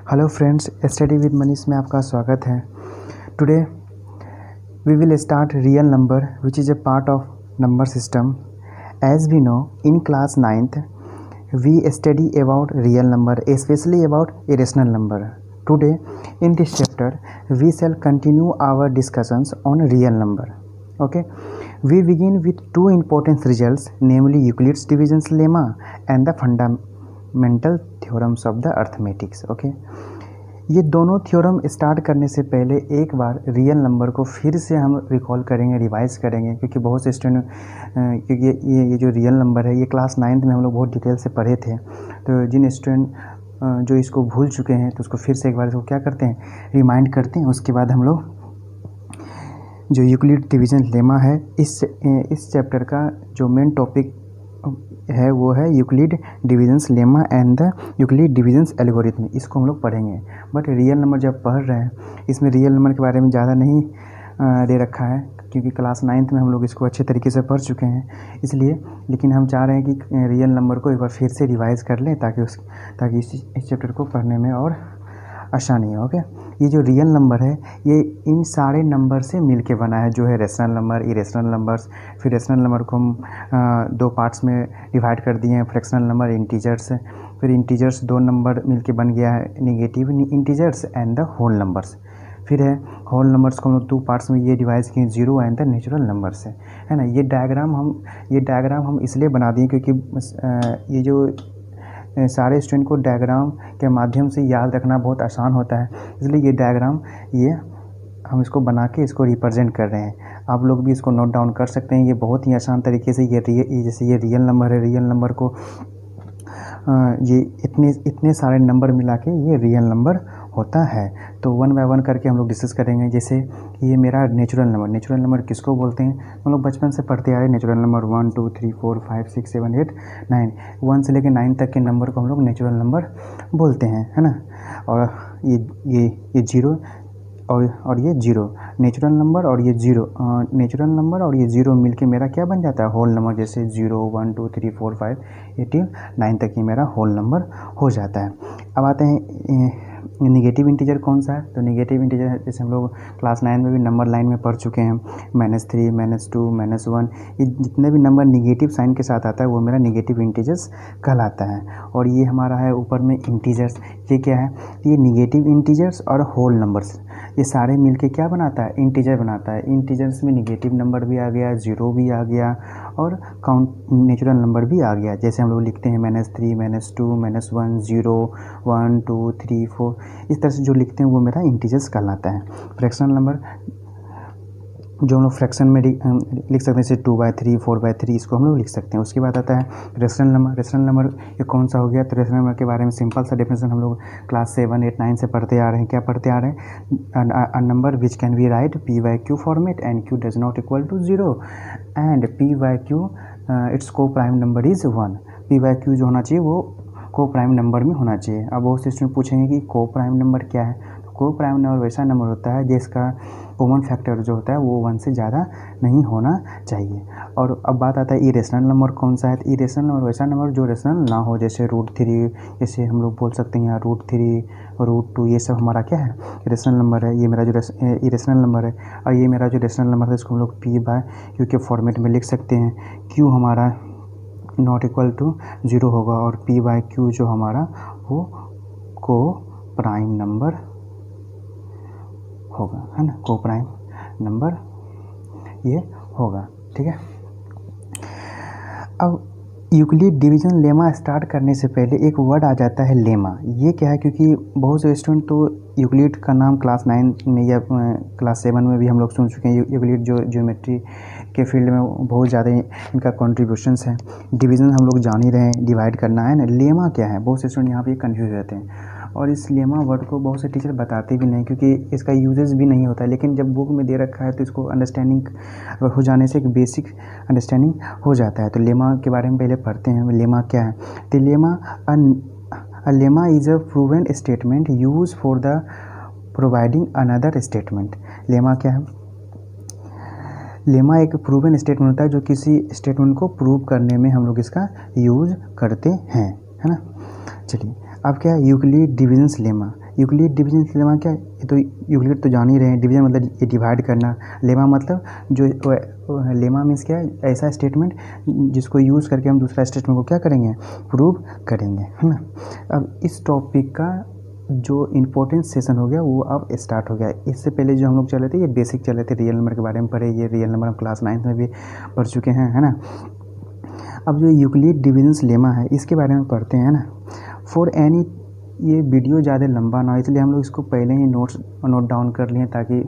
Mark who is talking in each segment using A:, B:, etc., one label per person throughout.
A: Hello friends, study with Manish में आपका स्वागत है। Today we will start real number which is a part of number system. As we know, in class 9th we study about real number, especially about irrational number. Today in this chapter we shall continue our discussions on real number. Okay, we begin with two important results, namely Euclid's division lemma and the fundamental theorems of the arithmetics. Okay, ये दोनों theorem start करने से पहले एक बार real number को फिर से हम रिकॉल करेंगे, रिवाइज करेंगे, क्योंकि बहुत से स्टूडेंट क्योंकि ये जो रियल नंबर है ये क्लास 9th में हम लोग बहुत डिटेल से पढ़े थे। तो जिन स्टूडेंट जो इसको भूल चुके हैं तो उसको फिर से एक बार इसको क्या करते हैं, रिमाइंड करते हैं। उसके बाद हम लोग जो यूक्लिड डिवीजन लेमा है इस चैप्टर का जो मेन टॉपिक है वो है Euclid divisions lemma and the Euclid divisions algorithm. इसको हम लोग पढ़ेंगे। बट रियल नंबर जब पढ़ रहे हैं इसमें रियल नंबर के बारे में ज़्यादा नहीं दे रखा है, क्योंकि क्लास 9th में हम लोग इसको अच्छे तरीके से पढ़ चुके हैं, इसलिए। लेकिन हम चाह रहे हैं कि रियल नंबर को एक बार फिर से रिवाइज कर लें ताकि इस चैप्टर को पढ़ने में और आसानी हो। ओके, ये जो रियल नंबर है ये इन सारे नंबर से मिलके बना है, जो है रेशनल नंबर, इरेशनल नंबर्स। फिर रेशनल नंबर को हम दो पार्ट्स में डिवाइड कर दिए हैं, फ्रैक्शनल नंबर, इंटीजर्स। फिर इंटीजर्स दो नंबर मिलके बन गया है, negative integers and the whole numbers. फिर है होल नंबर्स को हम लोग दो पार्ट्स में ये डिवाइड किए, zero and the natural numbers है ना। ये डायग्राम हम इसलिए बना दिए क्योंकि ये जो सारे स्टूडेंट को डायग्राम के माध्यम से याद रखना बहुत आसान होता है, इसलिए ये डायग्राम हम इसको बना के इसको रिप्रेजेंट कर रहे हैं। आप लोग भी इसको नोट डाउन कर सकते हैं। ये बहुत ही आसान तरीके से जैसे ये रियल नंबर है, रियल नंबर को ये इतने सारे नंबर मिला के ये रियल नंबर होता है। तो वन बाय वन करके हम लोग डिस्कस करेंगे। जैसे ये मेरा नेचुरल नंबर किसको बोलते हैं, हम लोग बचपन से पढ़ते आ रहे हैं। नेचुरल नंबर 1 2 3 4 5 6 7 8 9, 1 से लेकर 9 तक के नंबर को हम लोग नेचुरल नंबर बोलते हैं, है ना। और ये जीरो और ये जीरो, नेचुरल नंबर और ये जीरो मिलके मेरा क्या बन जाता है, होल नंबर। जैसे 0 1 2 3 4 5 8 9 तक ये मेरा होल नंबर हो जाता है। अब आते हैं निगेटिव इंटीजर कौन सा है। तो निगेटिव इंटीजर जैसे हम लोग क्लास 9 में भी नंबर लाइन में पढ़ चुके हैं, -3 -2 -1, ये जितने भी नंबर निगेटिव साइन के साथ आता है वो मेरा निगेटिव इंटीजर्स कहलाता है। और ये हमारा है ऊपर में इंटीजर्स। ये क्या है, ये निगेटिव इंटीजर्स और होल नंबर्स ये सारे मिलके क्या बनाता है, इंटीजर बनाता है। इंटीजर्स में निगेटिव नंबर भी आ गया, जीरो भी आ गया और काउंट नेचुरल नंबर भी आ गया। जैसे हम लोग लिखते हैं -3 -2 -1 0 1 2 3 4, इस तरह से जो लिखते हैं वो मेरा इंटीजर्स कहलाता है। फ्रैक्शनल नंबर जो हम लोग फ्रैक्शन में लिख सकते हैं, जैसे 2/3 4/3, इसको हम लोग लिख सकते हैं। उसके बाद आता है रेशनल नंबर ये कौन सा हो गया। तो रेशनल नंबर के बारे में सिंपल सा डेफिनेशन हम लोग क्लास 7 8 9 से पढ़ते आ रहे हैं। क्या पढ़ते आ रहे हैं, a number which can be write p/q format and q does not equal to 0 and p/q its coprime number is 1। p/q जो होना चाहिए वो को प्राइम नंबर में होना चाहिए। अब बहुत से स्टूडेंट पूछेंगे कि को प्राइम नंबर क्या है। तो को प्राइम नंबर वैसा नंबर होता है जिसका कॉमन फैक्टर जो होता है वो 1 से ज़्यादा नहीं होना चाहिए। और अब बात आता है इरेशनल नंबर कौन सा है। तो इरेशनल नंबर वैसा नंबर जो रेशनल ना हो, जैसे √3, जैसे हम लोग बोल सकते हैं यहाँ √3 √2, ये सब हमारा क्या है, रेशनल नंबर है। ये मेरा जो इरेशनल नंबर है। और ये मेरा जो रेशनल नंबर है इसको हम लोग p/q के फॉर्मेट में लिख सकते हैं। q हमारा नॉट इक्वल टू 0 होगा और p/q जो हमारा वो को प्राइम नंबर होगा, है ना, को प्राइम नंबर ये होगा। ठीक है। अब यूक्लिड डिवीजन लेमा स्टार्ट करने से पहले एक वर्ड आ जाता है लेमा। ये क्या है, क्योंकि बहुत से स्टूडेंट तो यूक्लिड का नाम क्लास 9 में या क्लास 7 में भी हम लोग सुन चुके हैं। यूक्लिड जो ज्योमेट्री के फील्ड में बहुत ज़्यादा इनका कॉन्ट्रीब्यूशंस है। डिवीज़न हम लोग जान ही रहे हैं, डिवाइड करना है ना। लेमा क्या है, बहुत से स्टूडेंट यहाँ पे कंफ्यूज रहते हैं। और इस लेमा वर्ड को बहुत से टीचर बताते भी नहीं, क्योंकि इसका यूजेस भी नहीं होता है। लेकिन जब बुक में दे रखा है तो इसको अंडरस्टैंडिंग हो जाने से एक बेसिक अंडरस्टैंडिंग हो जाता है। तो लेमा के बारे में पहले पढ़ते हैं। लेमा क्या है। तो lemma is a proven statement use for the providing another statement. Lemma क्या है, लेमा एक प्रूवन स्टेटमेंट होता है जो किसी स्टेटमेंट को प्रूव करने में हम लोग इसका यूज करते हैं, है ना। चलिए अब क्या है Euclid divisions lemma. Euclid division lemma क्या है, ये तो यूक्लिड तो जान ही रहे हैं, डिवीजन मतलब ये डिवाइड करना, लेमा मतलब जो लेमा मीन्स क्या है, ऐसा स्टेटमेंट जिसको यूज़ करके हम दूसरा स्टेटमेंट को क्या करेंगे, प्रूव करेंगे, है ना। अब इस टॉपिक का जो इम्पोर्टेंट सेशन हो गया वो अब स्टार्ट हो गया। इससे पहले जो हम लोग चले थे ये बेसिक चले थे, रियल नंबर के बारे में पढ़े, ये रियल नंबर हम क्लास 9th में भी पढ़ चुके हैं, है ना। अब जो यूक्लिड डिवीजन्स लेमा है इसके बारे में पढ़ते हैं ना। फॉर एनी, ये वीडियो ज़्यादा लंबा ना हो इसलिए हम लोग इसको पहले ही नोट डाउन कर लिए, ताकि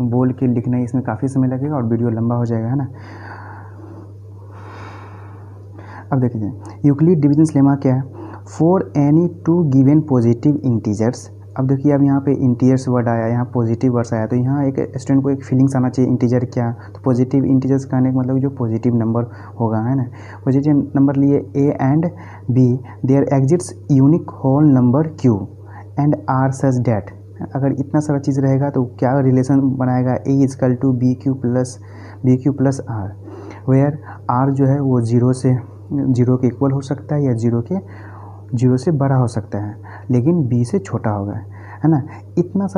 A: बोल के लिखना इसमें काफ़ी समय लगेगा और वीडियो लंबा हो जाएगा, है ना। अब देखिए यूक्लिड डिवीजन्स लेमा क्या है, for any two given positive integers. अब देखिए अब यहाँ पे इंटीजर्स वर्ड आया, यहाँ पॉजिटिव वर्ड्स आया, तो यहाँ एक स्टूडेंट को एक फीलिंग्स आना चाहिए, इंटीजर क्या, तो पॉजिटिव इंटीजर्स कहने का मतलब जो पॉजिटिव नंबर होगा, है ना। पॉजिटिव नंबर लिए a and b, there exists unique whole number q and r such that. अगर इतना सारा चीज़ रहेगा तो क्या रिलेशन बनाएगा, a equal to b Q plus are, where are जो है वो जीरो के इक्वल हो सकता है या जीरो से बड़ा हो सकता है, लेकिन बी से छोटा होगा, है ना। इतनी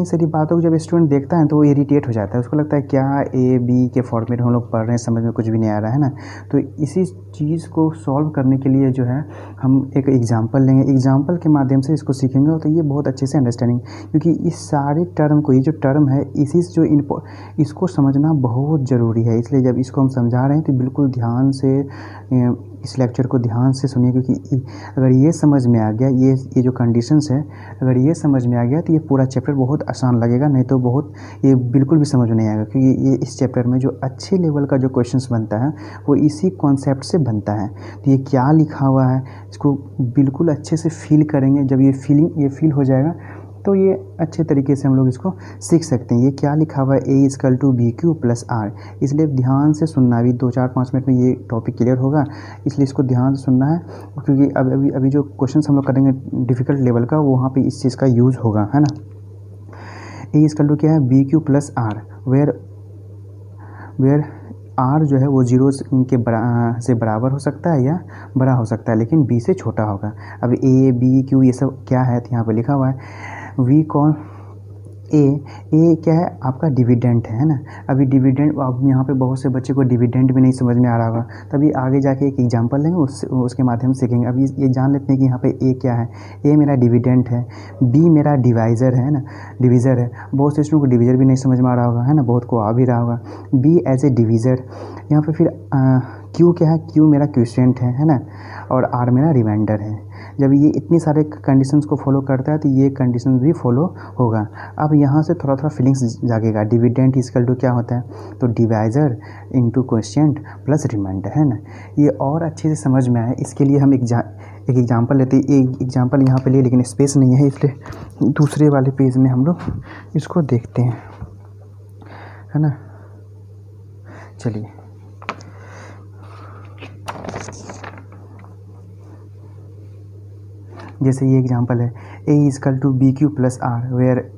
A: सारी बातों को जब स्टूडेंट देखता है तो वो इरिटेट हो जाता है, उसको लगता है क्या ए बी के फॉर्मेट हम लोग पढ़ रहे हैं, समझ में कुछ भी नहीं आ रहा है ना। तो इसी चीज़ को सॉल्व करने के लिए जो है हम एक एग्जांपल लेंगे, एग्जांपल के माध्यम से इसको सीखेंगे, तो ये बहुत अच्छे से अंडरस्टैंडिंग, क्योंकि इस सारे टर्म को, ये जो टर्म है इसी से जो इसको समझना बहुत ज़रूरी है, इसलिए जब इसको हम समझा रहे हैं तो बिल्कुल ध्यान से इस लेक्चर को ध्यान से सुनिए, क्योंकि अगर ये समझ में आ गया, ये जो कंडीशंस है अगर ये समझ में आ गया तो ये पूरा चैप्टर बहुत आसान लगेगा, नहीं तो ये बिल्कुल भी समझ में नहीं आएगा, क्योंकि ये इस चैप्टर में जो अच्छे लेवल का जो क्वेश्चंस बनता है वो इसी कॉन्सेप्ट से बनता है। तो ये क्या लिखा हुआ है इसको बिल्कुल अच्छे से फील करेंगे, जब ये फील हो जाएगा तो ये अच्छे तरीके से हम लोग इसको सीख सकते हैं। ये क्या लिखा हुआ है, a equal to b Q plus r, इसलिए ध्यान से सुनना, अभी 2-4-5 मिनट में ये टॉपिक क्लियर होगा, इसलिए इसको ध्यान से सुनना है, क्योंकि अभी जो क्वेश्चन हम लोग करेंगे डिफ़िकल्ट लेवल का, वहाँ पे इस चीज़ का यूज़ होगा, है ना। ए इजकल टू क्या है, B Q plus are, where are जो है वो जीरो से बराबर हो सकता है या बड़ा हो सकता है, लेकिन बी से छोटा होगा। अब ए बी क्यू ये सब क्या है, तो यहाँ पे लिखा हुआ है वी कौन, ए क्या है आपका डिविडेंड है ना। अभी डिविडेंड, अब यहाँ पे बहुत से बच्चे को डिविडेंड भी नहीं समझ में आ रहा होगा, तभी आगे जाके एक एग्जांपल लेंगे, उसके माध्यम से सीखेंगे। अभी ये जान लेते हैं कि यहाँ पे ए क्या है, ए मेरा डिविडेंड है, बी मेरा डिवाइज़र है ना, डिवीज़र है, बहुत से स्टूडेंट को डिवीज़र भी नहीं समझ में आ रहा होगा, है ना, बहुत को आ भी रहा होगा, बी एज ए डिवीज़र। यहाँ पे फिर क्यू क्या है, क्यू मेरा क्वोशिएंट है ना, और आर मेरा रिमाइंडर है। जब ये इतनी सारे कंडीशंस को फॉलो करता है तो ये कंडीशंस भी फॉलो होगा। अब यहाँ से थोड़ा फिलिंग्स जागेगा, डिविडेंड इजकल टू क्या होता है, तो divisor into quotient plus remainder, है ना। ये और अच्छे से समझ में आए इसके लिए हम एक एग्जांपल लेते हैं। एक एग्जांपल यहाँ पे लिए, लेकिन स्पेस नहीं है, इसलिए दूसरे वाले पेज में हम लोग इसको देखते हैं, है ना। चलिए जैसे ये एग्जांपल है, a equal to b Q plus are, where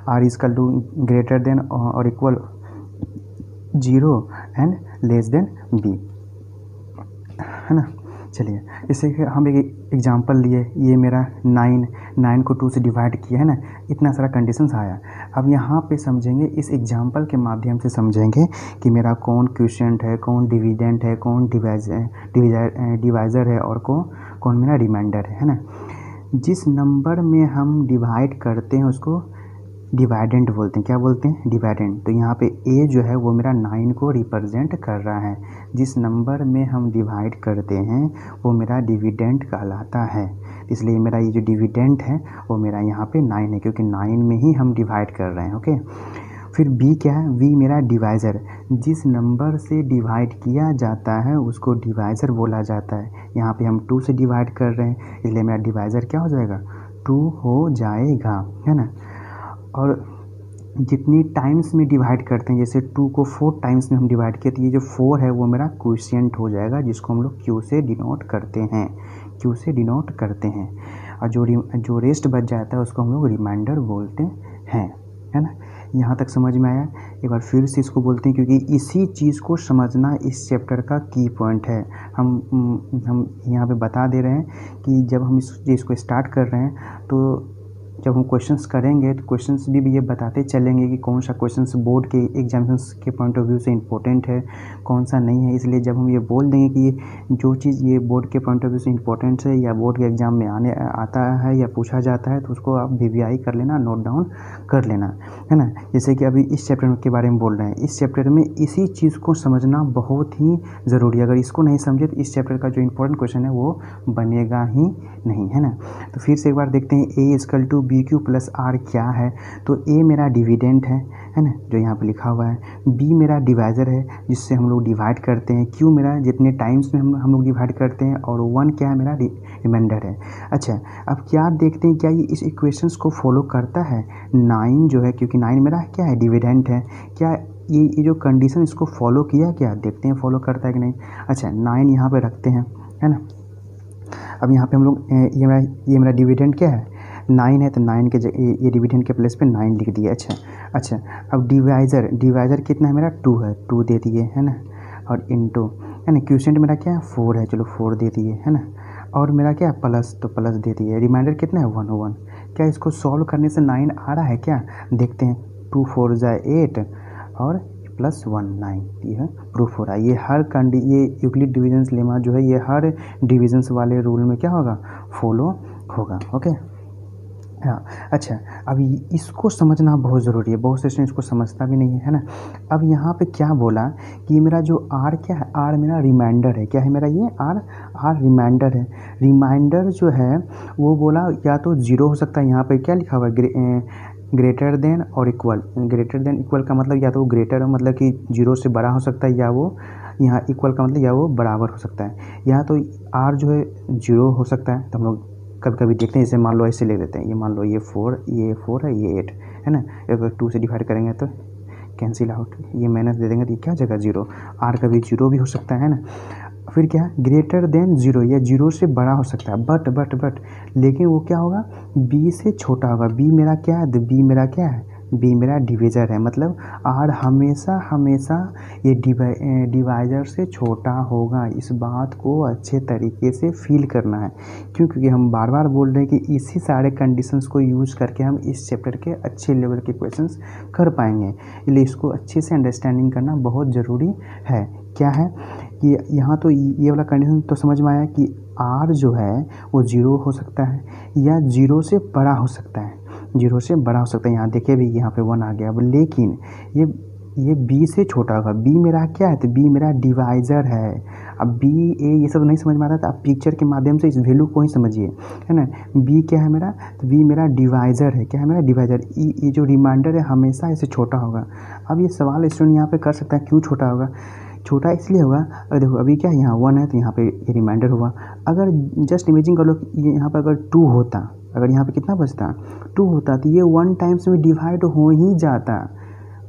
A: r equal to greater than और equal 0 and less than b, है ना। चलिए इसे हम एक एग्जांपल लिए, ये मेरा 9 को 2 से डिवाइड किया, है ना, इतना सारा कंडीशंस आया। अब यहाँ पे समझेंगे, इस एग्जांपल के माध्यम से समझेंगे कि मेरा कौन क्वोशिएंट है, कौन डिविडेंड है, कौन डिवाइज़र है और कौन मेरा रिमाइंडर है ना। जिस नंबर में हम डिवाइड करते हैं उसको डिवाइडेंड बोलते हैं। क्या बोलते हैं, डिवाइडेंड। तो यहाँ पे ए जो है वो मेरा 9 को रिप्रेजेंट कर रहा है, जिस नंबर में हम डिवाइड करते हैं वो मेरा डिविडेंड कहलाता है, इसलिए मेरा ये जो डिविडेंड है वो मेरा यहाँ पे 9 है, क्योंकि 9 में ही हम डिवाइड कर रहे हैं। ओके, फिर बी क्या है, बी मेरा डिवाइज़र, जिस नंबर से डिवाइड किया जाता है उसको डिवाइज़र बोला जाता है। यहाँ पे हम 2 से डिवाइड कर रहे हैं, इसलिए मेरा डिवाइज़र क्या हो जाएगा, 2 हो जाएगा, है ना। और जितनी टाइम्स में डिवाइड करते हैं, जैसे 2 को 4 टाइम्स में हम डिवाइड किए, तो ये जो 4 है वो मेरा क्वोशिएंट हो जाएगा, जिसको हम लोग क्यू से डिनोट करते हैं। और जो रेस्ट बच जाता है उसको हम लोग रिमाइंडर बोलते हैं। है ना। यहाँ तक समझ में आया। एक बार फिर से इसको बोलते हैं क्योंकि इसी चीज़ को समझना इस चैप्टर का की पॉइंट है। हम यहाँ पे बता दे रहे हैं कि जब हम इस चीज़ को स्टार्ट कर रहे हैं तो जब हम क्वेश्चंस करेंगे तो क्वेश्चंस भी ये बताते चलेंगे कि कौन सा क्वेश्चंस बोर्ड के एग्जामिनेशंस के पॉइंट ऑफ व्यू से इम्पोर्टेंट है, कौन सा नहीं है। इसलिए जब हम ये बोल देंगे कि ये जो चीज़ ये बोर्ड के पॉइंट ऑफ व्यू से इम्पोर्टेंट है या बोर्ड के एग्ज़ाम में आता है या पूछा जाता है तो उसको आप वीवीआई कर लेना, नोट डाउन कर लेना, है ना। जैसे कि अभी इस चैप्टर के बारे में बोल रहे हैं, इस चैप्टर में इसी चीज़ को समझना बहुत ही ज़रूरी है। अगर इसको नहीं समझे तो इस चैप्टर का जो इम्पोर्टेंट क्वेश्चन है वो बनेगा ही नहीं, है ना। तो फिर से एक बार देखते हैं a equal to b Q plus r क्या है। तो ए मेरा डिविडेंड है ना, जो यहाँ पे लिखा हुआ है। बी मेरा डिवाइज़र है जिससे हम लोग डिवाइड करते हैं। क्यू मेरा जितने टाइम्स में हम लोग डिवाइड करते हैं। और 1 क्या है मेरा रिमाइंडर है। अच्छा, अब क्या देखते हैं क्या ये इस इक्वेशंस को फॉलो करता है। 9 जो है, क्योंकि 9 मेरा क्या है डिविडेंड है, क्या ये जो कंडीशन इसको फॉलो किया क्या, देखते हैं फॉलो करता है कि नहीं। अच्छा 9 यहाँ पे रखते हैं, है ना। अब यहाँ पे हम लोग ये मेरा डिविडेंड क्या है 9 है, तो 9 के ये डिविडेंड के प्लेस पे 9 लिख दिए। अच्छा अब डिवाइज़र कितना है मेरा 2 है, 2 दे दिए, है ना। और इनटू, है ना, क्वोशिएंट मेरा क्या है 4 है, चलो 4 दे दिए, है ना। और मेरा क्या है प्लस, तो प्लस दे दिए। रिमाइंडर कितना है 1 क्या इसको सॉल्व करने से 9 आ रहा है क्या, देखते हैं। 2 4 = 8 और +1 9, ये है प्रूफ हो रहा है। ये यूक्लिड डिविजन्स लेमा जो है ये हर डिविजन्स वाले रूल में क्या होगा फॉलो होगा। ओके हाँ। अच्छा, अब इसको समझना बहुत ज़रूरी है, बहुत से स्टूडेंट इसको समझता भी नहीं है ना। अब यहाँ पे क्या बोला कि ये मेरा जो आर क्या है, आर मेरा रिमाइंडर है। क्या है मेरा ये आर रिमाइंडर है। रिमाइंडर जो है वो बोला या तो 0 हो सकता है, यहाँ पे क्या लिखा हुआ है ग्रेटर देन और इक्वल। ग्रेटर देन इक्वल का मतलब या तो ग्रेटर मतलब कि 0 से बड़ा हो सकता है, या वो यहाँ इक्वल का मतलब या वो बराबर हो सकता है। या तो आर जो है 0 हो सकता है, तो हम लोग कभी कभी देखते हैं, जैसे मान लो ऐसे ले लेते हैं, ये मान लो ये 4 है, ये 8 है ना। अगर 2 से डिवाइड करेंगे तो कैंसिल आउट, ये माइनस दे देंगे तो क्या जगह 0, आर का भी 0 भी हो सकता है ना। फिर क्या ग्रेटर देन 0, या 0 से बड़ा हो सकता है, बट लेकिन वो क्या होगा बी से छोटा होगा। बी मेरा क्या है, बी मेरा क्या है, बी मेरा डिवीज़र है। मतलब आर हमेशा ये डिवाइज़र से छोटा होगा। इस बात को अच्छे तरीके से फील करना है, क्योंकि हम बार बार बोल रहे हैं कि इसी सारे कंडीशंस को यूज़ करके हम इस चैप्टर के अच्छे लेवल के क्वेश्चंस कर पाएंगे। इसलिए इसको अच्छे से अंडरस्टैंडिंग करना बहुत ज़रूरी है। क्या है कि यहाँ तो ये वाला कंडीशन तो समझ में आया कि आर जो है वो 0 हो सकता है या 0 से बड़ा हो सकता है, 0 से बड़ा हो सकता है। यहाँ देखिए भी यहाँ पे 1 आ गया। अब लेकिन ये बी से छोटा होगा। बी मेरा क्या है, तो बी मेरा डिवाइज़र है। अब बी ए ये सब नहीं समझ में आ रहा था, आप पिक्चर के माध्यम से इस वैल्यू को ही समझिए, है ना। बी क्या है मेरा, तो बी मेरा डिवाइज़र है। क्या है मेरा डिवाइज़र। ये जो रिमाइंडर है हमेशा इससे छोटा होगा। अब ये सवाल स्टूडेंट यहाँ पे कर सकता है क्यों छोटा होगा। छोटा इसलिए होगा, अगर देखो अभी क्या यहाँ 1 है तो यहाँ पे ये रिमाइंडर हुआ। अगर जस्ट इमेजिन कर लो कि ये यहाँ पर अगर 2 होता, अगर यहाँ पे कितना बचता 2 होता, तो ये 1 टाइम्स में डिवाइड हो ही जाता,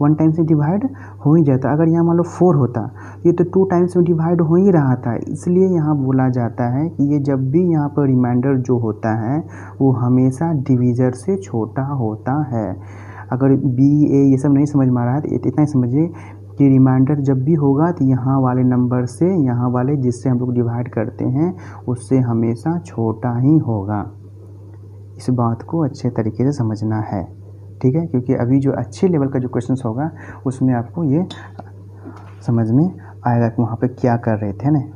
A: 1 टाइम्स में डिवाइड हो ही जाता। अगर यहाँ मान लो 4 होता, ये तो 2 टाइम्स में डिवाइड हो ही रहा था। इसलिए यहाँ बोला जाता है कि ये जब भी यहाँ पर रिमाइंडर जो होता है वो हमेशा डिवीज़र से छोटा होता है। अगर बी ए ये सब नहीं समझ में आ रहा है तो इतना ही समझिए कि रिमाइंडर जब भी होगा तो यहाँ वाले नंबर से यहाँ वाले जिससे हम लोग डिवाइड करते हैं उससे हमेशा छोटा ही होगा। इस बात को अच्छे तरीके से समझना है, ठीक है। क्योंकि अभी जो अच्छे लेवल का जो क्वेश्चंस होगा उसमें आपको ये समझ में आएगा कि वहाँ पे क्या कर रहे थे ना।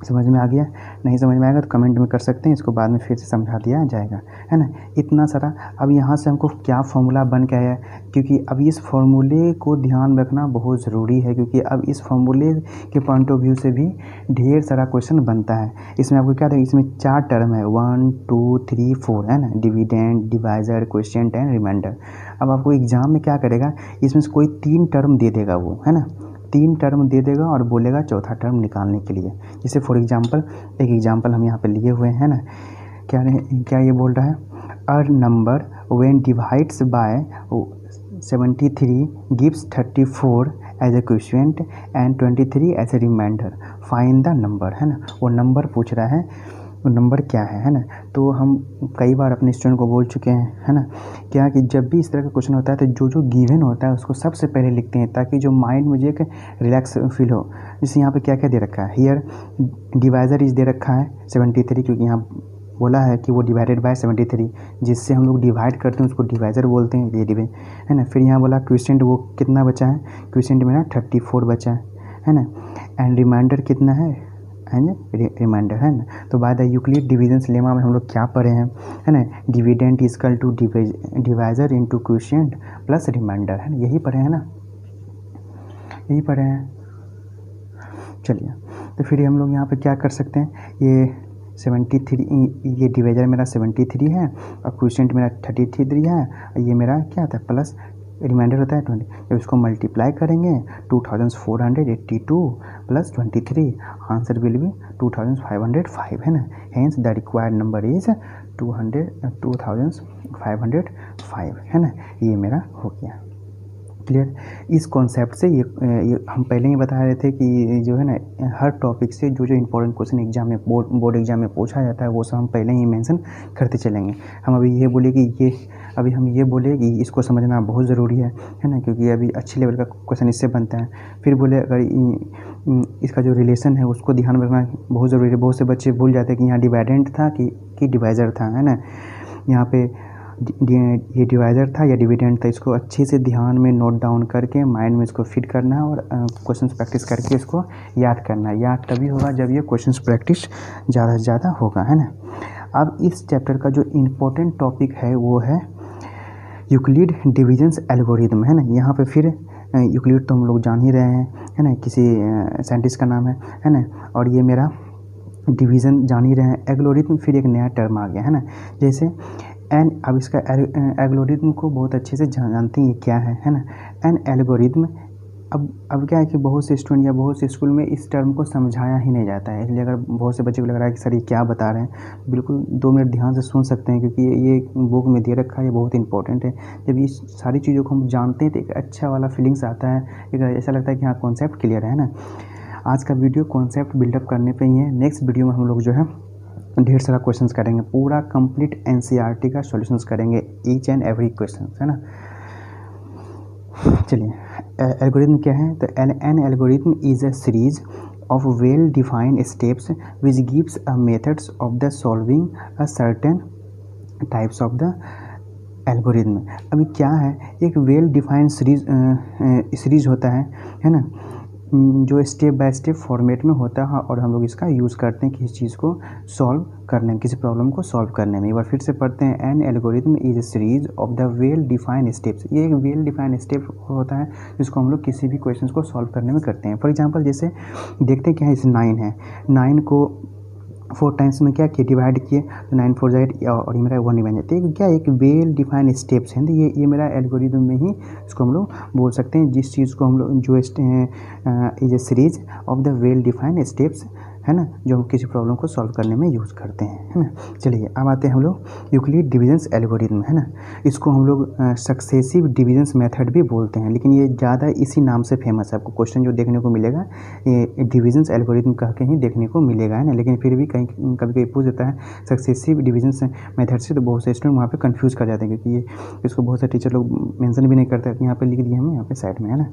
A: समझ में आ गया, नहीं समझ में आएगा तो कमेंट में कर सकते हैं, इसको बाद में फिर से समझा दिया जाएगा, है ना। इतना सारा। अब यहाँ से हमको क्या फॉर्मूला बन के आया, क्योंकि अब इस फॉर्मूले को ध्यान रखना बहुत ज़रूरी है, क्योंकि अब इस फॉर्मूले के पॉइंट ऑफ व्यू से भी ढेर सारा क्वेश्चन बनता है। इसमें आपको क्या इसमें 4 टर्म है, 1 2 3 4, है ना। Dividend, divisor, quotient and remainder. अब आपको एग्जाम में क्या करेगा, इसमें से कोई 3 टर्म दे देगा वो, है ना। 3 टर्म दे देगा और बोलेगा चौथा टर्म निकालने के लिए। जैसे फॉर एग्जांपल एक एग्जांपल हम यहाँ पे लिए हुए हैं ना। क्या ये बोल रहा है, a number when divides by 73 gives 34 as a quotient and 23 as a remainder, find the number, है ना। वो नंबर पूछ रहा है नंबर क्या है ना। तो हम कई बार अपने स्टूडेंट को बोल चुके हैं, है ना, क्या कि जब भी इस तरह का क्वेश्चन होता है तो जो जो गिवन होता है उसको सबसे पहले लिखते हैं, ताकि जो माइंड मुझे एक रिलैक्स फील हो। जैसे यहाँ पे क्या क्या दे रखा है, हियर डिवाइज़र इज दे रखा है 73, क्योंकि यहाँ बोला है कि वो डिवाइडेड बाय 73, जिससे हम लोग डिवाइड करते हैं उसको डिवाइज़र बोलते हैं, ये डिवाइड है ना। फिर यहाँ बोला क्वेश्चन वो कितना बचा है, क्वेश्चन मेरा 34 बचा है ना। एंड रिमाइंडर कितना है रिमाइंडर, है ना। तो by the Euclid divisions lemma में हम लोग क्या पढ़े हैं, है ना, dividend equal to divisor into quotient plus remainder, है ना, यही पढ़े हैं ना, यही पढ़े हैं। चलिए, तो फिर हम लोग यहाँ पे क्या कर सकते हैं, ये 73, ये डिवाइजर मेरा 73 है और क्वोशिएंट मेरा 33 है, और ये मेरा क्या होता है प्लस रिमाइंडर होता है 20। जब इसको मल्टीप्लाई करेंगे 2482 प्लस 23, आंसर विल बी 2505, है ना। Hence the required number is 2505, है ना। ये मेरा हो गया क्लियर। इस कॉन्सेप्ट से ये हम पहले ही बता रहे थे कि जो है ना, हर टॉपिक से जो जो इम्पोर्टेंट क्वेश्चन एग्जाम में बोर्ड एग्जाम में पूछा जाता है वो सब हम पहले ही मेंशन करते चलेंगे। हम अभी ये बोले कि इसको समझना बहुत ज़रूरी है ना, क्योंकि अभी अच्छी लेवल का क्वेश्चन इससे बनता है। फिर बोले अगर इसका जो रिलेशन है उसको ध्यान में रखना बहुत ज़रूरी है। बहुत से बच्चे भूल जाते हैं कि यहाँ डिवाइडेंट था कि डिवाइज़र था, है ना। यहाँ पे ये डिवाइज़र था या डिविडेंड था, इसको अच्छे से ध्यान में नोट डाउन करके माइंड में इसको फिट करना है और क्वेश्चंस प्रैक्टिस करके इसको याद करना है। याद तभी होगा जब ये क्वेश्चंस प्रैक्टिस ज़्यादा से ज़्यादा होगा, है ना। अब इस चैप्टर का जो इम्पोर्टेंट टॉपिक है वो है यूक्लिड डिविजन्स एल्गोरिदम, है ना। यहाँ पे फिर यूक्लिड तो हम लोग जान ही रहे हैं, है ना, किसी साइंटिस्ट का नाम है ना। और ये मेरा डिवीज़न जान ही रहे हैं। एल्गोरिदम फिर एक नया टर्म आ गया, है ना, जैसे अब इसका एल्गोरिदम को बहुत अच्छे से जानते हैं ये क्या है ना। एन एल्गोरिदम, अब क्या है कि बहुत से स्टूडेंट या बहुत से स्कूल में इस टर्म को समझाया ही नहीं जाता है, इसलिए अगर बहुत से बच्चे को लग रहा है कि सर ये क्या बता रहे हैं, बिल्कुल 2 मिनट ध्यान से सुन सकते हैं, क्योंकि ये बुक में दे रखा है, ये बहुत इंपॉर्टेंट है। जब ये सारी चीज़ों को हम जानते हैं तो एक अच्छा वाला फीलिंग्स आता है, एक ऐसा लगता है कि हाँ कॉन्सेप्ट क्लियर है ना। आज का वीडियो कॉन्सेप्ट बिल्डअप करने पर ही है। नेक्स्ट वीडियो में हम लोग जो है ढेर सारा क्वेश्चंस करेंगे, पूरा कंप्लीट एनसीईआरटी का सॉल्यूशंस करेंगे, ईच एंड एवरी क्वेश्चन, है ना। चलिए, एल्गोरिथम क्या है, तो an algorithm is a series of well defined steps which gives a methods of the solving a certain types of the algorithm. अभी क्या है, एक वेल डिफाइंड सीरीज होता है ना, जो स्टेप बाय स्टेप फॉर्मेट में होता है और हम लोग इसका यूज़ करते हैं किसी चीज़ को सॉल्व करने में, किसी प्रॉब्लम को सॉल्व करने में। एक बार फिर से पढ़ते हैं, an algorithm is a series of the well defined steps. ये एक वेल डिफाइंड स्टेप होता है जिसको हम लोग किसी भी क्वेश्चन को सॉल्व करने में करते हैं। फॉर एग्जाम्पल जैसे देखते हैं क्या है, इस 9 है, 9 को 4 टाइम्स में क्या किए, डिवाइड किए, तो 9 4 8 और ये मेरा 1 बन जाता है। क्या एक वेल डिफाइंड स्टेप्स हैं, तो ये मेरा एल्गोरिथम में ही इसको हम लोग बोल सकते हैं, जिस चीज़ को हम लोग जो is a series of the well defined steps, है ना, जो हम किसी प्रॉब्लम को सॉल्व करने में यूज़ करते हैं, है ना। चलिए, अब आते हैं हम लोग यूक्लिड डिविजन्स एल्गोरिथम, है ना। इसको हम लोग सक्सेसिव डिविजन्स मेथड भी बोलते हैं, लेकिन ये ज़्यादा इसी नाम से फेमस है। आपको क्वेश्चन जो देखने को मिलेगा ये डिविजन्स एल्गोरिथम कह के ही देखने को मिलेगा, है ना। लेकिन फिर भी कहीं कभी पूछ देता है सक्सेसिव डिविजन्स मेथड से, तो बहुत से स्टूडेंट वहाँ पर कन्फ्यूज़ कर जाते हैं, क्योंकि ये इसको बहुत से टीचर लोग मेंशन भी नहीं करते। यहाँ पर लिख दिए हम यहाँ पे साइड में, है ना।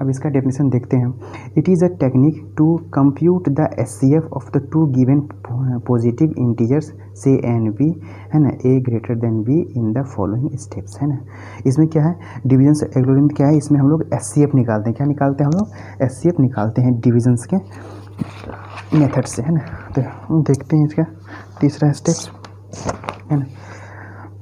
A: अब इसका डेफिनेशन देखते हैं। It is a technique to compute the HCF of the 2 given positive integers say and b, है ना, a greater than b in the following steps, है ना। इसमें क्या है, डिविजन्स एल्गोरिथम क्या है, इसमें हम लोग एचसीएफ निकालते हैं। क्या निकालते हैं हम लोग, एचसीएफ निकालते हैं डिविजन्स के मेथड से, है ना। तो देखते हैं इसका तीसरा स्टेप, है ना,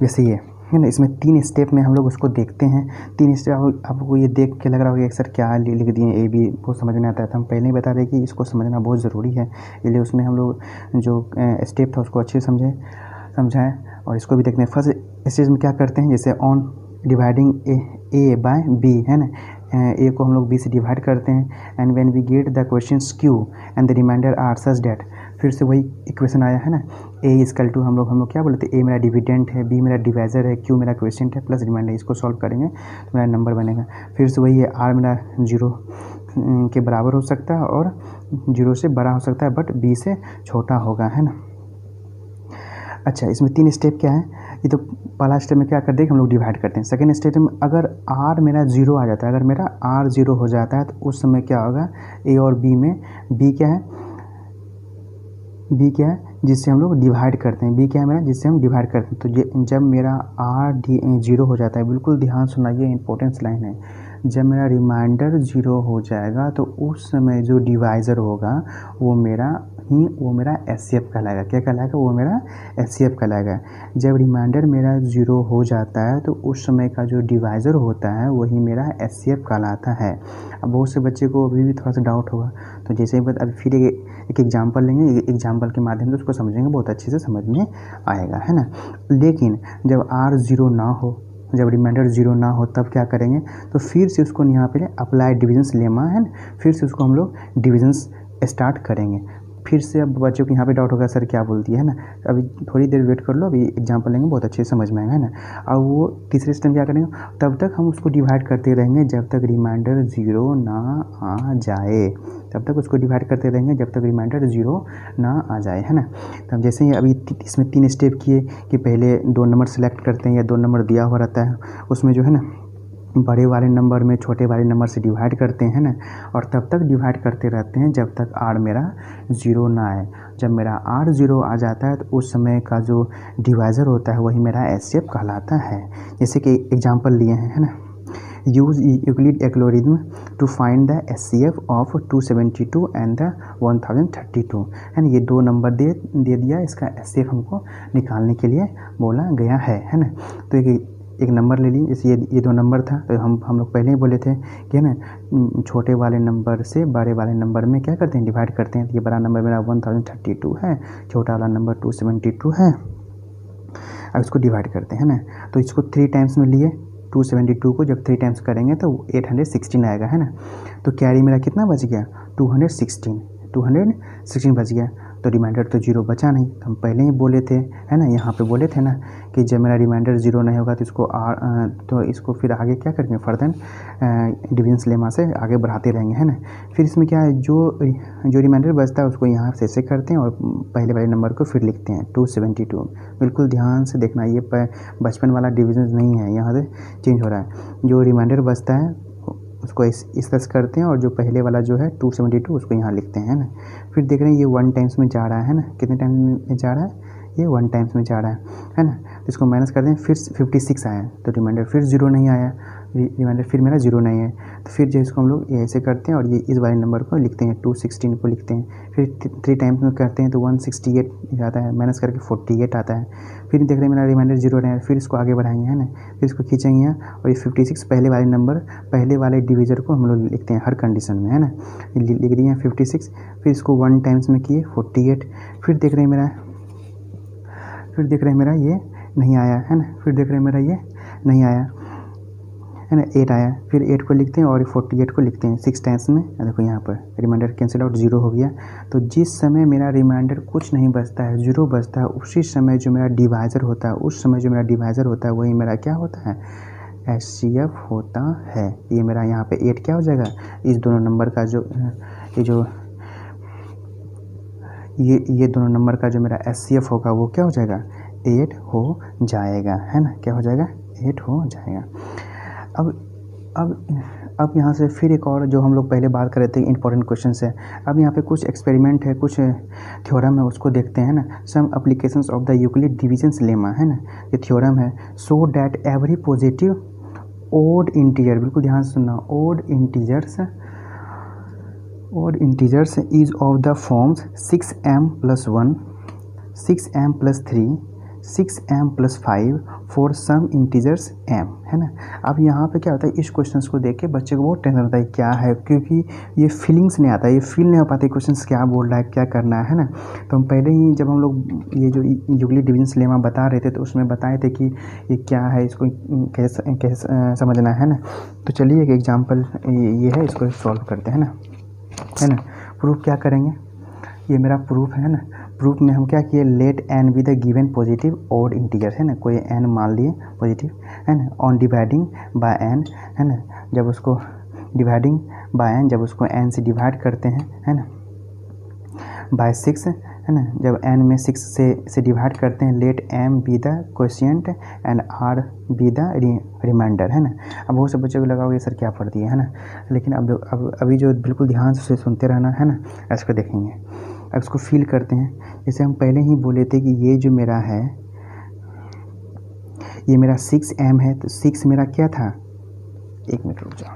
A: जैसे ये है ना, इसमें 3 स्टेप में हम लोग उसको देखते हैं। 3 स्टेप आपको ये देख के लग रहा होगा सर क्या लिख दिए, ए बी वो समझ में आता है, तो हम पहले ही बता रहे कि इसको समझना बहुत ज़रूरी है, इसलिए उसमें हम लोग जो स्टेप था उसको अच्छे से समझाएं और इसको भी देखते हैं। फर्स्ट स्टेज में क्या करते हैं, जैसे on dividing A by B, है ना, ए को हम लोग बी से डिवाइड करते हैं, and when we get the questions Q and the remainder are such that, फिर से वही इक्वेशन आया, है ना, ए इजकल टू हम लोग क्या बोलते हैं, ए मेरा डिविडेंट है, बी मेरा डिवाइजर है, क्यू मेरा क्वेश्चन है, प्लस रिमाइंडर, इसको सॉल्व करेंगे तो मेरा नंबर बनेगा। फिर से वही है, आर मेरा 0 के बराबर हो सकता है और 0 से बड़ा हो सकता है, बट बी से छोटा होगा, है ना। अच्छा, इसमें 3 स्टेप क्या है? ये तो पहला स्टेप में क्या करते हैं हम लोग डिवाइड करते हैं। सेकेंड स्टेप में अगर r मेरा 0 आ जाता है, अगर मेरा r 0 हो जाता है तो उस समय क्या होगा, a और b में b क्या है, b क्या है जिससे हम लोग डिवाइड करते हैं, b क्या है मेरा जिससे हम डिवाइड करते हैं। तो जब मेरा r 0 हो जाता है, बिल्कुल ध्यान सुनाइए, इंपॉर्टेंस लाइन है, जब मेरा रिमाइंडर 0 हो जाएगा तो उस समय जो डिवाइज़र होगा वो मेरा एचसीएफ कहलाएगा। क्या कहलाएगा? वो मेरा एचसीएफ कहलाएगा। जब रिमाइंडर मेरा 0 हो जाता है तो उस समय का जो डिवाइज़र होता है वही मेरा एचसीएफ कहलाता है। अब बहुत से बच्चे को अभी भी थोड़ा सा डाउट होगा, तो जैसे ही अब फिर एक एग्जांपल लेंगे, एग्जांपल के माध्यम से उसको समझेंगे, बहुत अच्छे से समझ में आएगा, है ना। लेकिन जब r 0 ना हो, जब रिमाइंडर 0 ना हो तब क्या करेंगे, तो फिर से उसको यहाँ पे अप्लाई डिविजन्स लेमा है ना, फिर से उसको हम लोग डिविजन्स स्टार्ट करेंगे। फिर से अब बच्चों को यहाँ पे डाउट होगा, सर क्या बोलती है ना, अभी थोड़ी देर वेट कर लो, अभी एग्जांपल लेंगे, बहुत अच्छे से समझ में आएगा, है ना। अब वो तीसरे स्टेप क्या करेंगे, तब तक हम उसको डिवाइड करते रहेंगे जब तक रिमाइंडर 0 ना आ जाए, तब तक उसको डिवाइड करते रहेंगे जब तक रिमाइंडर 0 ना आ जाए, है ना। तब जैसे ही अभी इसमें 3 स्टेप किए कि पहले 2 नंबर सेलेक्ट करते हैं या 2 नंबर दिया हुआ रहता है, उसमें जो है ना बड़े वाले नंबर में छोटे वाले नंबर से डिवाइड करते हैं ना, और तब तक डिवाइड करते रहते हैं जब तक r मेरा 0 ना आए। जब मेरा r 0 आ जाता है तो उस समय का जो डिवाइज़र होता है वही मेरा एचसीएफ कहलाता है। जैसे कि एग्जांपल लिए हैं, है ना, use Euclid algorithm to find the HCF of 272 and the 1032, है ना। ये 2 नंबर दे दिया, इसका एचसीएफ हमको निकालने के लिए बोला गया है ना। तो एक नंबर ले ली, जैसे ये 2 नंबर था, तो हम लोग पहले ही बोले थे कि है ना, छोटे वाले नंबर से बड़े वाले नंबर में क्या करते हैं, डिवाइड करते हैं। तो ये बड़ा नंबर मेरा 1032 है, छोटा वाला नंबर 272 है। अब इसको डिवाइड करते हैं ना, तो इसको 3 टाइम्स में लिए, 272 को जब 3 टाइम्स करेंगे तो 816 आएगा, है ना। तो कैरी मेरा कितना बच गया, 216 बच गया। तो रिमाइंडर तो 0 बचा नहीं, तो हम पहले ही बोले थे, है ना, यहाँ पे बोले थे ना कि जब मेरा रिमाइंडर 0 नहीं होगा तो इसको फिर आगे क्या करेंगे, फर्दर डिविजन्स लेमा से आगे बढ़ाते रहेंगे, है ना। फिर इसमें क्या है, जो रिमाइंडर बचता है उसको यहाँ से ऐसे करते हैं और पहले वाले नंबर को फिर लिखते हैं 272। बिल्कुल ध्यान से देखना, ये बचपन वाला डिविजन नहीं है, यहाँ से चेंज हो रहा है। जो रिमाइंडर बचता है उसको इस तरह करते हैं और जो पहले वाला जो है 272 उसको यहाँ लिखते हैं, ना। फिर देख रहे हैं ये 1 टाइम्स में जा रहा है ना, कितने टाइम में जा रहा है, ये 1 टाइम्स में जा रहा है ना। तो इसको माइनस करते हैं, फिर 56 आया तो रिमाइंडर फिर 0 नहीं आया, रिमाइंडर फिर मेरा 0 नहीं है। तो फिर जो इसको हम लोग ये ऐसे करते हैं और ये इस वाले नंबर को लिखते हैं, 216 को लिखते हैं। फिर 3 टाइम्स में करते हैं तो 168 आता है, माइनस करके 48 आता है। फिर देख रहे हैं मेरा रिमाइंडर 0 नहीं है, फिर इसको आगे बढ़ाएंगे, है ना। फिर इसको खींचेंगे यहाँ और ये 56 पहले वाले नंबर, पहले वाले डिविजर को हम लोग लिखते हैं हर कंडीशन में, है ना। लिख दिए 56, फिर इसको 1 टाइम्स में किए 48। फिर देख रहे हैं मेरा ये नहीं आया, है ना। फिर देख रहे हैं मेरा ये नहीं आया, है ना, 8 आया। फिर 8 को लिखते हैं और 48 को लिखते हैं 6 टाइम्स में। देखो यहाँ पर रिमाइंडर कैंसिल आउट, 0 हो गया। तो जिस समय मेरा रिमाइंडर कुछ नहीं बचता है, 0 बचता है, उसी समय जो मेरा डिवाइज़र होता है वही मेरा क्या होता है, एचसीएफ होता है। ये मेरा यहाँ पे 8 क्या हो जाएगा, इस दोनों नंबर का ये दोनों नंबर का जो मेरा एचसीएफ होगा वो क्या हो जाएगा, 8 हो जाएगा, है ना। क्या हो जाएगा, 8 हो जाएगा। अब यहाँ से फिर एक और जो हम लोग पहले बात कर रहे थे इंपॉर्टेंट क्वेश्चन है। अब यहाँ पे कुछ एक्सपेरिमेंट है, कुछ थ्योरम है, उसको देखते हैं ना। Some applications of the Euclid divisions lemma, है ना। ये थ्योरम है, so that every positive odd integer, बिल्कुल ध्यान से सुनना, odd integers is of the forms 6m+1, 6m+3, 6m+5 for some integers m, है ना। अब यहाँ पे क्या होता है, इस क्वेश्चंस को देख के बच्चे को बहुत टेंशन होता है क्या है, क्योंकि ये फीलिंग्स नहीं आता, ये फील नहीं हो पाती क्वेश्चंस क्या बोल रहा है, क्या करना है ना। तो हम पहले ही जब हम लोग ये जो यूक्लिड डिविजन्स लेमा बता रहे थे तो उसमें बताए थे कि ये क्या है, इसको कैसे समझना है ना। तो चलिए एक एग्जाम्पल ये है, इसको सॉल्व करते हैं ना, है ना। प्रूफ क्या करेंगे, ये मेरा प्रूफ है ना। प्रूफ में हम क्या किए, let n be the given positive odd integer, है ना। कोई n मान लिए पॉजिटिव, है ना, ऑन डिवाइडिंग बाय n, है ना। जब उसको डिवाइडिंग बाय n, जब उसको n से डिवाइड करते हैं, है ना, बाय 6, है ना। जब n में 6 से डिवाइड करते हैं, let m be the quotient and r be the remainder, है ना। अब बहुत से बच्चों को लगा ये सर क्या पढ़ दिए, है ना, लेकिन अब अभी जो बिल्कुल ध्यान से सुनते रहना, है ना, इसको देखेंगे। अब इसको फील करते हैं। जैसे हम पहले ही बोले थे कि ये जो मेरा है, ये मेरा 6m है, तो 6 मेरा क्या था, 1 मिनट रुक जाओ,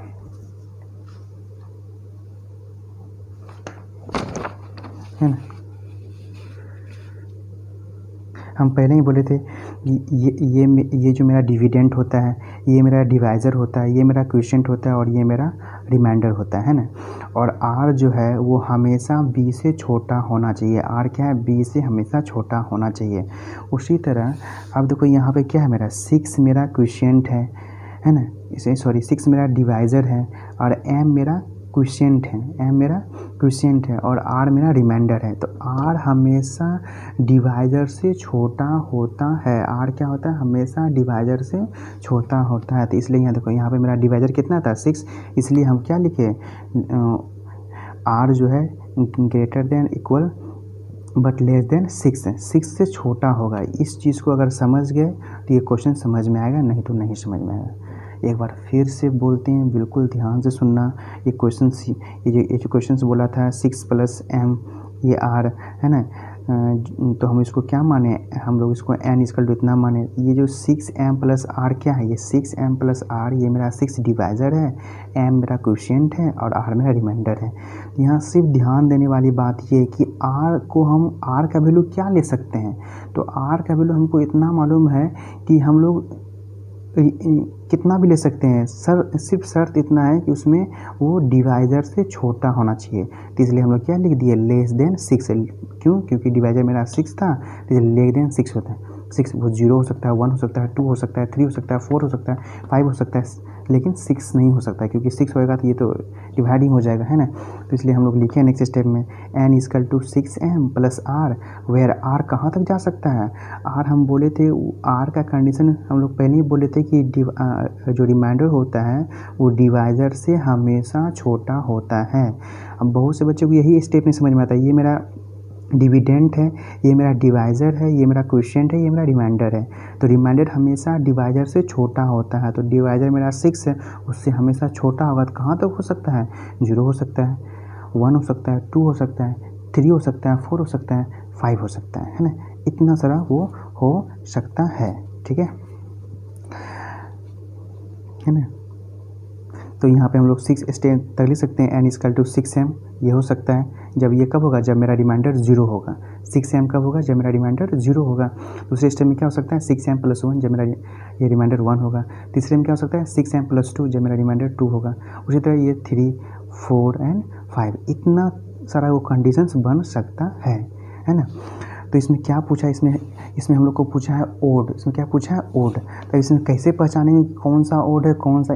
A: है ना। हम पहले ही बोले थे कि ये जो मेरा डिविडेंड होता है, ये मेरा डिवाइज़र होता है, ये मेरा क्वोशिएंट होता है और ये मेरा रिमाइंडर होता है ना। और r जो है वो हमेशा b से छोटा होना चाहिए। r क्या है, b से हमेशा छोटा होना चाहिए। उसी तरह अब देखो यहाँ पे क्या है, मेरा 6 मेरा क्वोशिएंट है ना, इसे सॉरी 6 मेरा डिवाइज़र है और m मेरा क्वोशिएंट है, m मेरा क्वोशिएंट है और r मेरा रिमाइंडर है। तो r हमेशा डिवाइज़र से छोटा होता है। r क्या होता है, हमेशा डिवाइज़र से छोटा होता है। तो इसलिए यहाँ देखो, यहाँ पे मेरा डिवाइज़र कितना था, 6, इसलिए हम क्या लिखे, r जो है greater than equal but less than 6 से छोटा होगा। इस चीज़ को अगर समझ गए तो ये क्वेश्चन समझ में आएगा, नहीं तो नहीं समझ में आएगा। एक बार फिर से बोलते हैं, बिल्कुल ध्यान से सुनना। ये जो क्वेश्चन बोला था 6 + m ये r, है ना, तो हम इसको क्या माने, हम लोग इसको n = इतना माने। ये जो 6m + r क्या है, ये 6m + r, ये मेरा 6 डिवाइज़र है, m मेरा क्वोशिएंट है और r मेरा रिमाइंडर है। यहाँ सिर्फ ध्यान देने वाली बात ये है कि r को हम r का वैल्यू क्या ले सकते हैं। तो r का वैल्यू हमको इतना मालूम है कि हम लोग कितना भी ले सकते हैं, सिर्फ शर्त इतना है कि उसमें वो डिवाइज़र से छोटा होना चाहिए। तो इसलिए हम लोग क्या लिख दिए, लेस देन 6। क्यों, क्योंकि डिवाइज़र मेरा 6 था, तो लेस देन 6 होता है। 6 वो 0 हो सकता है, 1 हो सकता है, 2 हो सकता है, 3 हो सकता है, 4 हो सकता है, 5 हो सकता है, लेकिन 6 नहीं हो सकता, क्योंकि 6 होएगा तो ये तो डिवाइडिंग हो जाएगा, है ना। तो इसलिए हम लोग लिखे हैं नेक्स्ट स्टेप में n = 6m + r, where r कहाँ तक जा सकता है। r हम बोले थे, r का कंडीशन हम लोग पहले ही बोले थे कि जो रिमाइंडर होता है वो डिवाइज़र से हमेशा छोटा होता है। अब बहुत से बच्चों को यही स्टेप नहीं समझ में आता। ये मेरा डिविडेंड है, ये मेरा डिवाइज़र है, ये मेरा क्वोशिएंट है, ये मेरा रिमाइंडर है। तो रिमाइंडर हमेशा डिवाइज़र से छोटा होता है। तो डिवाइज़र मेरा 6 है, उससे हमेशा छोटा होगा। तो कहाँ तक हो सकता है, 0 हो सकता है, 1 हो सकता है, 2 हो सकता है, 3 हो सकता है, 4 हो सकता है, 5 हो सकता है ना। इतना सारा वो हो सकता है, ठीक है ना। तो यहाँ पे हम लोग 6 स्टेप तक लिख सकते हैं, n = 6m। ये हो सकता है जब ये कब होगा, जब मेरा रिमाइंडर 0 होगा। 6m कब होगा, जब मेरा रिमाइंडर 0 होगा। दूसरे स्टेप में क्या हो सकता है, 6m + 1 जब मेरा ये रिमाइंडर 1 होगा। तीसरे में क्या हो सकता है, 6m + 2 जब मेरा रिमाइंडर 2 होगा। उसी तरह ये 3, 4 एंड 5, इतना सारा वो कंडीशंस बन सकता है ना। तो इसमें क्या पूछा, इसमें हम लोग को पूछा है ओड। इसमें क्या पूछा है, ओड। तो इसमें कैसे पहचानेंगे कौन सा ओड है, कौन सा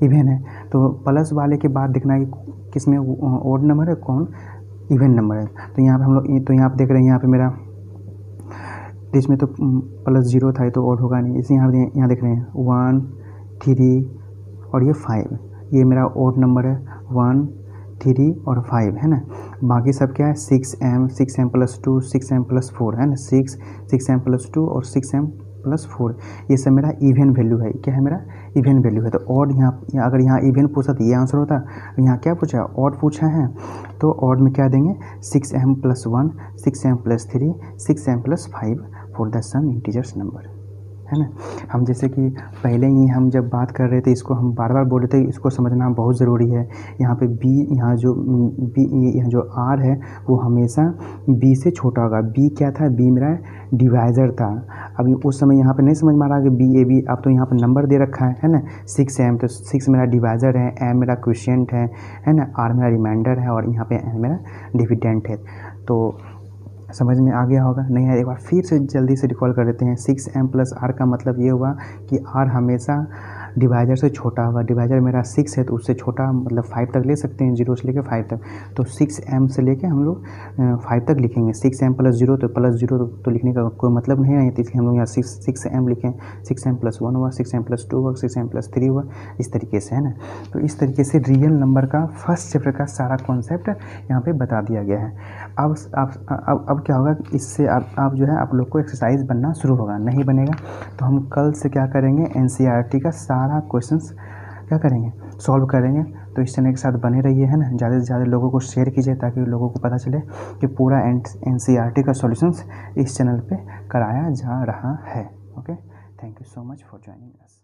A: इवन है। तो प्लस वाले के बाद देखना है कि किसमें ओड नंबर है, कौन इवन नंबर है। तो यहाँ पे हम लोग, तो यहाँ पे देख रहे हैं, यहाँ पे मेरा इसमें तो +0 था, तो ओड होगा नहीं। इसे यहाँ देख रहे हैं 1, 3 और ये 5, ये मेरा ओड नंबर है, 1, 3 और 5, है ना। बाकी सब क्या है, 6m + 2, 6m + 4, है ना, 6m + 2 और 6m + 4, ये सब मेरा इवन वैल्यू है। क्या है, मेरा इवन वैल्यू है। तो ऑड यहाँ अगर यहाँ इवन पूछा तो ये आंसर होता। यहाँ क्या पूछा है, ऑड पूछा है, तो ऑड में क्या देंगे, 6m + 1, 6m + 3, 6m + 5 for the some integers number, है ना। हम जैसे कि पहले ही हम जब बात कर रहे थे, इसको हम बार बार बोल रहे थे, इसको समझना बहुत ज़रूरी है। यहाँ पे b, यहाँ जो r है वो हमेशा b से छोटा होगा। b क्या था, b मेरा डिवाइज़र था। अभी उस समय यहाँ पे नहीं समझ में आ रहा कि b a b, अब तो यहाँ पे नंबर दे रखा है ना, 6m, तो 6 मेरा डिवाइज़र है, m मेरा क्वोशिएंट है ना, r मेरा रिमाइंडर है और यहाँ पे n मेरा डिविडेंड है। तो समझ में आ गया होगा, नहीं है एक बार फिर से जल्दी से रिकॉल कर देते हैं। 6m + r का मतलब ये हुआ कि r हमेशा डिवाइजर से छोटा होगा। डिवाइजर मेरा 6 है तो उससे छोटा मतलब 5 तक ले सकते हैं, 0 से लेकर 5 तक। तो 6m से लेके हम लोग 5 तक लिखेंगे। 6m + 0 तो +0 तो लिखने का कोई मतलब नहीं है, इसलिए हम लोग यहाँ 6m लिखें। 6m + 1 हुआ, 6m + 2 हुआ, 6m + 3 हुआ, इस तरीके से, है ना। तो इस तरीके से रियल नंबर का फर्स्ट चैप्टर का सारा कॉन्सेप्ट यहाँ पे बता दिया गया है। अब क्या होगा कि इससे आप जो है आप लोग को एक्सरसाइज बनना शुरू होगा। नहीं बनेगा तो हम कल से क्या करेंगे, NCERT का सारा क्वेश्चंस क्या करेंगे, सॉल्व करेंगे। तो इस चैनल के साथ बने रहिए, है ना। ज़्यादा से ज़्यादा लोगों को शेयर कीजिए ताकि लोगों को पता चले कि पूरा NCERT का सॉल्यूशंस इस चैनल पे कराया जा रहा है। Okay, thank you so much for joining us.